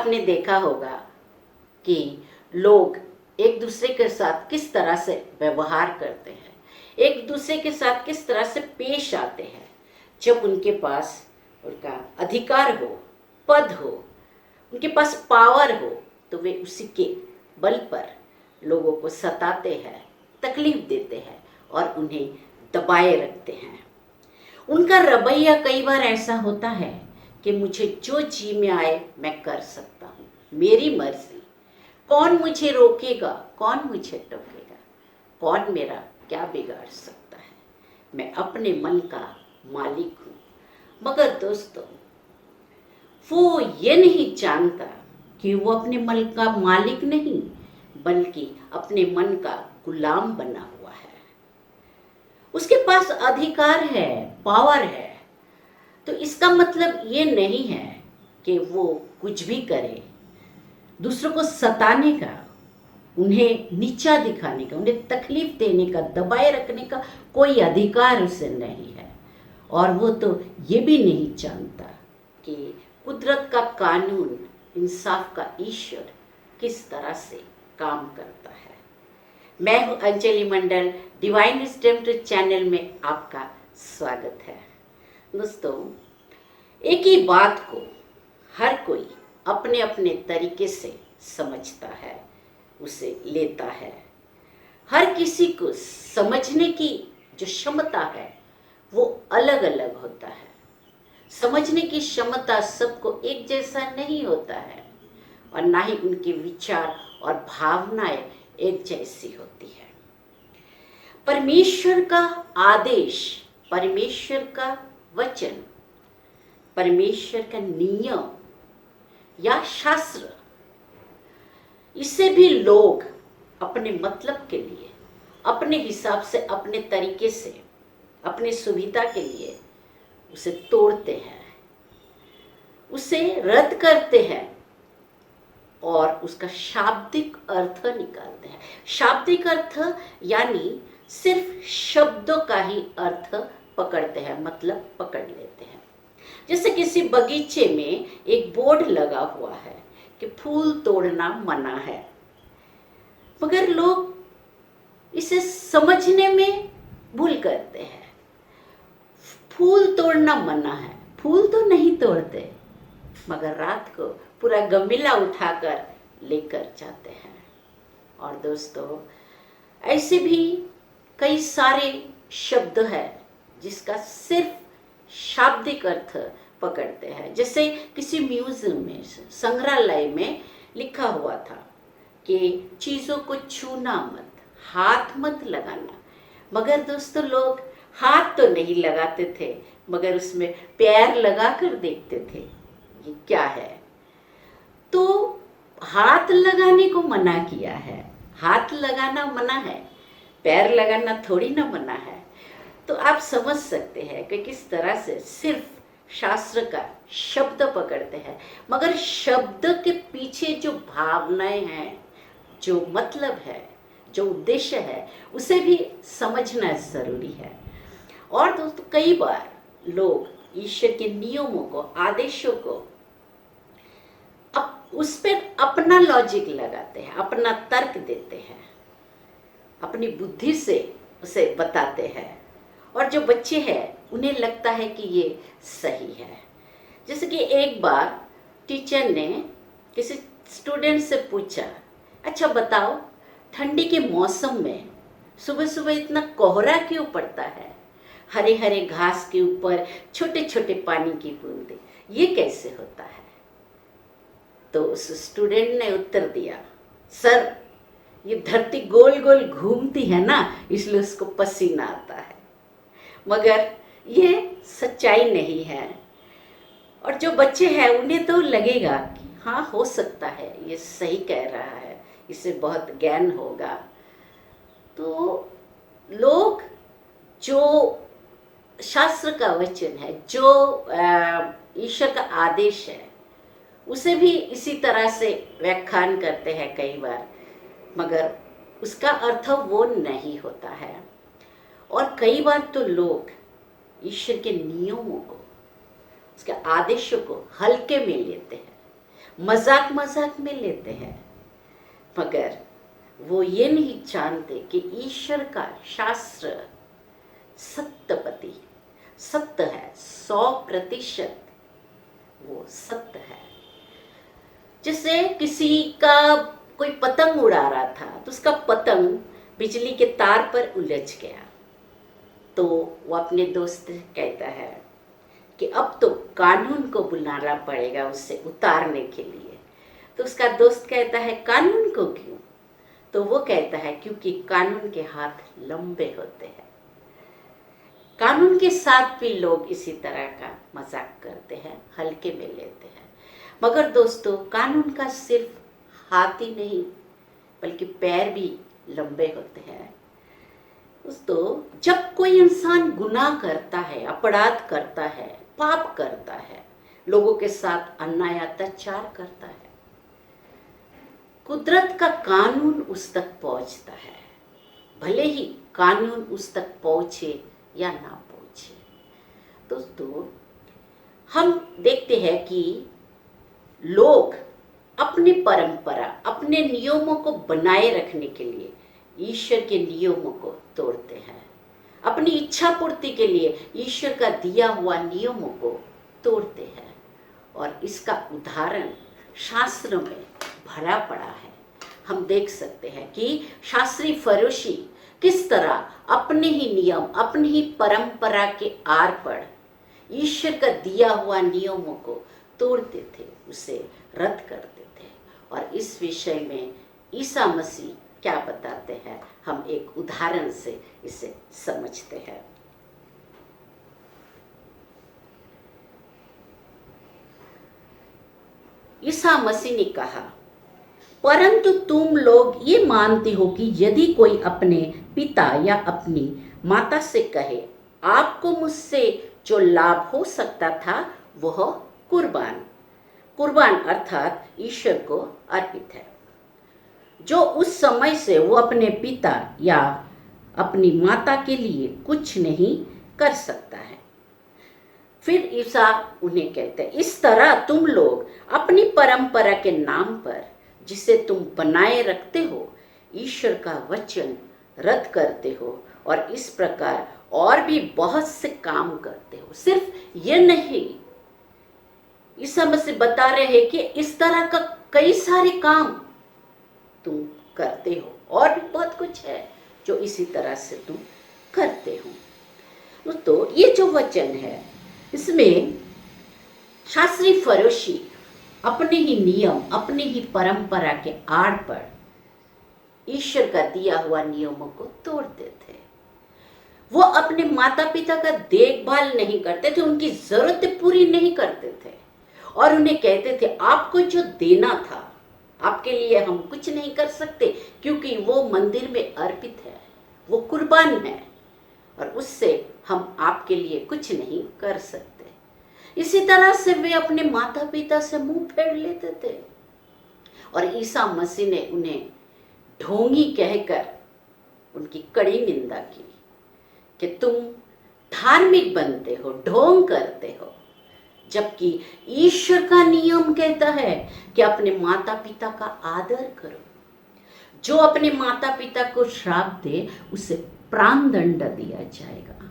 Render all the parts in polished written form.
आपने देखा होगा कि लोग एक दूसरे के साथ किस तरह से व्यवहार करते हैं, एक दूसरे के साथ किस तरह से पेश आते हैं जब उनके पास उनका अधिकार हो, पद हो, उनके पास पावर हो, तो वे उसी के बल पर लोगों को सताते हैं, तकलीफ देते हैं और उन्हें दबाए रखते हैं। उनका रवैया कई बार ऐसा होता है कि मुझे जो जी में आए मैं कर सकता हूँ, मेरी मर्जी, कौन मुझे रोकेगा, कौन मुझे टोकेगा, कौन मेरा क्या बिगाड़ सकता है, मैं अपने मन का मालिक हूँ। मगर दोस्तों, वो ये नहीं जानता कि वो अपने मन का मालिक नहीं बल्कि अपने मन का गुलाम बना हुआ है। उसके पास अधिकार है, पावर है, तो इसका मतलब ये नहीं है कि वो कुछ भी करे। दूसरों को सताने का, उन्हें नीचा दिखाने का, उन्हें तकलीफ देने का, दबाए रखने का कोई अधिकार उसे नहीं है। और वो तो ये भी नहीं जानता कि कुदरत का कानून, इंसाफ का ईश्वर किस तरह से काम करता है। मैं हूँ अंजलि मंडल, डिवाइन विजडम चैनल में आपका स्वागत है। दोस्तों, एक ही बात को हर कोई अपने अपने तरीके से समझता है, उसे लेता है। हर किसी को समझने की जो क्षमता है वो अलग अलग होता है। समझने की क्षमता सबको एक जैसा नहीं होता है और ना ही उनके विचार और भावनाएं एक जैसी होती है। परमेश्वर का आदेश, परमेश्वर का वचन, परमेश्वर का नियम या शास्त्र, इसे भी लोग अपने मतलब के लिए, अपने हिसाब से, अपने तरीके से, अपने सुविधा के लिए उसे तोड़ते हैं, उसे रद्द करते हैं और उसका शाब्दिक अर्थ निकालते हैं। शाब्दिक अर्थ यानी सिर्फ शब्दों का ही अर्थ पकड़ते हैं, मतलब पकड़ लेते हैं। जैसे किसी बगीचे में एक बोर्ड लगा हुआ है कि फूल तोड़ना मना है, मगर लोग इसे समझने में भूल करते हैं। फूल तोड़ना मना है, फूल तो नहीं तोड़ते, मगर रात को पूरा गमिला उठाकर लेकर जाते हैं। और दोस्तों, ऐसे भी कई सारे शब्द हैं जिसका सिर्फ शाब्दिक अर्थ पकड़ते हैं। जैसे किसी म्यूजियम में, संग्रहालय में लिखा हुआ था कि चीज़ों को छूना मत, हाथ मत लगाना। मगर दोस्तों, लोग हाथ तो नहीं लगाते थे, मगर उसमें पैर लगा कर देखते थे ये क्या है। तो हाथ लगाने को मना किया है, हाथ लगाना मना है, पैर लगाना थोड़ी ना मना है। तो आप समझ सकते हैं कि किस तरह से सिर्फ शास्त्र का शब्द पकड़ते हैं, मगर शब्द के पीछे जो भावनाएं हैं, जो मतलब है, जो उद्देश्य है, उसे भी समझना जरूरी है। और दोस्तों, कई बार लोग ईश्वर के नियमों को, आदेशों को उस पर अपना लॉजिक लगाते हैं, अपना तर्क देते हैं, अपनी बुद्धि से उसे बताते हैं। और जो बच्चे हैं उन्हें लगता है कि ये सही है। जैसे कि एक बार टीचर ने किसी स्टूडेंट से पूछा, अच्छा बताओ, ठंडी के मौसम में सुबह सुबह इतना कोहरा क्यों पड़ता है, हरे हरे घास के ऊपर छोटे छोटे पानी की बूंदें, ये कैसे होता है? तो उस स्टूडेंट ने उत्तर दिया, सर ये धरती गोल गोल घूमती है ना, इसलिए उसको पसीना आता है। मगर ये सच्चाई नहीं है। और जो बच्चे हैं उन्हें तो लगेगा कि हाँ, हो सकता है ये सही कह रहा है, इसे बहुत ज्ञान होगा। तो लोग जो शास्त्र का वचन है, जो ईश्वर का आदेश है, उसे भी इसी तरह से व्याख्यान करते हैं कई बार, मगर उसका अर्थ वो नहीं होता है। और कई बार तो लोग ईश्वर के नियमों को, उसके आदेशों को हल्के में लेते हैं, मजाक मजाक में लेते हैं, मगर वो ये नहीं जानते कि ईश्वर का शास्त्र सत्यपति सत्य है, 100% वो सत्य है। जैसे किसी का कोई पतंग उड़ा रहा था तो उसका पतंग बिजली के तार पर उलझ गया, तो वो अपने दोस्त से कहता है कि अब तो कानून को बुलाना पड़ेगा उसे उतारने के लिए। तो उसका दोस्त कहता है कानून को क्यों? तो वो कहता है क्योंकि कानून के हाथ लंबे होते हैं। कानून के साथ भी लोग इसी तरह का मजाक करते हैं, हल्के में लेते हैं। मगर दोस्तों, कानून का सिर्फ हाथ ही नहीं बल्कि पैर भी लंबे होते हैं। दोस्तों, जब कोई इंसान गुनाह करता है, अपराध करता है, पाप करता है, लोगों के साथ अन्याय अत्याचार करता है, कुदरत का कानून उस तक पहुंचता है, भले ही कानून उस तक पहुंचे या ना पहुंचे। दोस्तों, हम देखते हैं कि लोग अपनी परंपरा, अपने नियमों को बनाए रखने के लिए ईश्वर के नियमों को तोड़ते हैं। अपनी इच्छा पूर्ति के लिए ईश्वर का दिया हुआ नियमों को तोड़ते हैं, और इसका उदाहरण शास्त्र में भरा पड़ा है। हम देख सकते हैं कि शास्त्री फरीसी किस तरह अपने ही नियम, अपनी ही परंपरा के आर पर ईश्वर का दिया हुआ नियमों को तोड़ते थे, उसे रद्द करते थे। और इस विषय में ईसा मसीह क्या बताते हैं, हम एक उदाहरण से इसे समझते हैं। ईसा मसीह ने कहा, परंतु तुम लोग ये मानते हो कि यदि कोई अपने पिता या अपनी माता से कहे आपको मुझसे जो लाभ हो सकता था वह कुर्बान अर्थात ईश्वर को अर्पित है, जो उस समय से वो अपने पिता या अपनी माता के लिए कुछ नहीं कर सकता है। फिर ईसा उन्हें कहते हैं, इस तरह तुम लोग अपनी परंपरा के नाम पर जिसे तुम बनाए रखते हो, ईश्वर का वचन रद्द करते हो और इस प्रकार और भी बहुत से काम करते हो। सिर्फ ये नहीं, ईसा मसीह बता रहे हैं कि इस तरह का कई सारे काम तुम करते हो और भी बहुत कुछ है जो इसी तरह से तुम करते हो। तो ये जो वचन है, इसमें शास्त्री फरीसी अपने ही नियम, अपनी ही परंपरा के आड़ पर ईश्वर का दिया हुआ नियमों को तोड़ते थे। वो अपने माता पिता का देखभाल नहीं करते थे, उनकी जरूरतें पूरी नहीं करते थे, और उन्हें कहते थे आपको जो देना था आपके लिए हम कुछ नहीं कर सकते, क्योंकि वो मंदिर में अर्पित है, वो कुर्बान है, और उससे हम आपके लिए कुछ नहीं कर सकते। इसी तरह से वे अपने माता पिता से मुंह फेर लेते थे, और ईसा मसीह ने उन्हें ढोंगी कहकर उनकी कड़ी निंदा की कि तुम धार्मिक बनते हो, ढोंग करते हो, जबकि ईश्वर का नियम कहता है कि अपने माता पिता का आदर करो। जो अपने माता पिता को श्राप दे उसे प्राण दंड दिया जाएगा।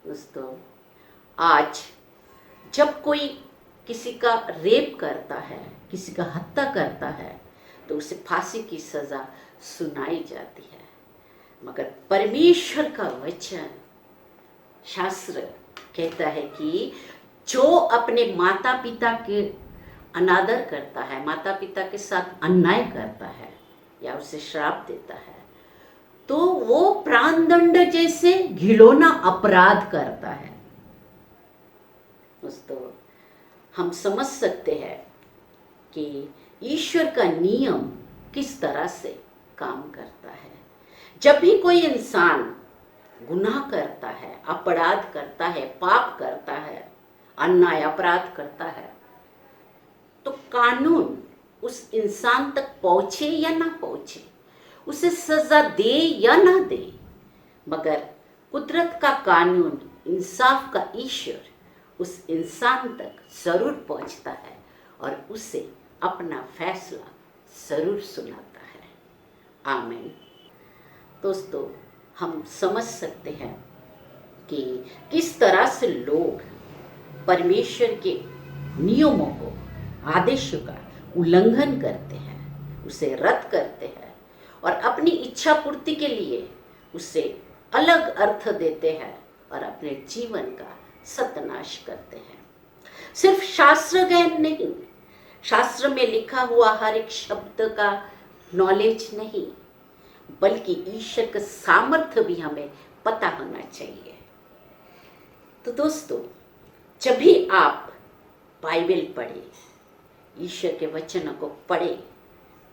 दोस्तों, आज जब कोई किसी का रेप करता है, किसी का हत्या करता है, तो उसे फांसी की सजा सुनाई जाती है, मगर परमेश्वर का वचन, शास्त्र कहता है कि जो अपने माता पिता के अनादर करता है, माता पिता के साथ अन्याय करता है या उसे श्राप देता है, तो वो प्राणदंड जैसे घिनौना अपराध करता है। दोस्तों, हम समझ सकते हैं कि ईश्वर का नियम किस तरह से काम करता है। जब भी कोई इंसान गुनाह करता है, अपराध करता है, पाप करता है, अन्याय अपराध करता है, तो कानून उस इंसान तक पहुंचे या ना पहुंचे, उसे सजा दे या ना दे, मगर कुदरत का कानून, इंसाफ का ईश्वर उस इंसान तक जरूर पहुंचता है और उसे अपना फैसला ज़रूर सुनाता है। आमीन। दोस्तों, हम समझ सकते हैं कि किस तरह से लोग परमेश्वर के नियमों को, आदेशों का उल्लंघन करते हैं, उसे रद्द करते हैं और अपनी इच्छा पूर्ति के लिए उसे अलग अर्थ देते हैं और अपने जीवन का सत्यानाश करते हैं। सिर्फ शास्त्र ज्ञान नहीं, शास्त्र में लिखा हुआ हर एक शब्द का नॉलेज नहीं, बल्कि ईश्वर का सामर्थ्य भी हमें पता होना चाहिए। तो दोस्तों, जब भी आप बाइबल पढ़े, ईश्वर के वचनों को पढ़े,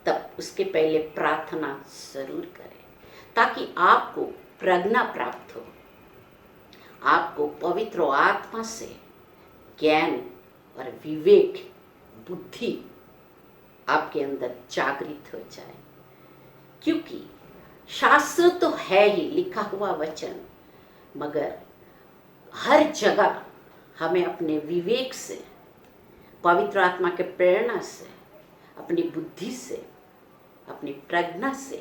तब उसके पहले प्रार्थना जरूर करें ताकि आपको प्रज्ञा प्राप्त हो, आपको पवित्र आत्मा से ज्ञान और विवेक, बुद्धि आपके अंदर जागृत हो जाए। क्योंकि शास्त्र तो है ही लिखा हुआ वचन, मगर हर जगह हमें अपने विवेक से, पवित्र आत्मा के प्रेरणा से, अपनी बुद्धि से, अपनी प्रज्ञा से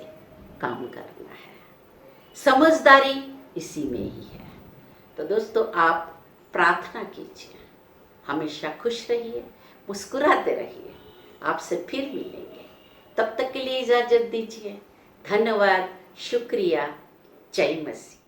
काम करना है। समझदारी इसी में ही है। तो दोस्तों, आप प्रार्थना कीजिए, हमेशा खुश रहिए, मुस्कुराते रहिए। आपसे फिर मिलेंगे, तब तक के लिए इजाज़त दीजिए। धन्यवाद, शुक्रिया, जय मसीह।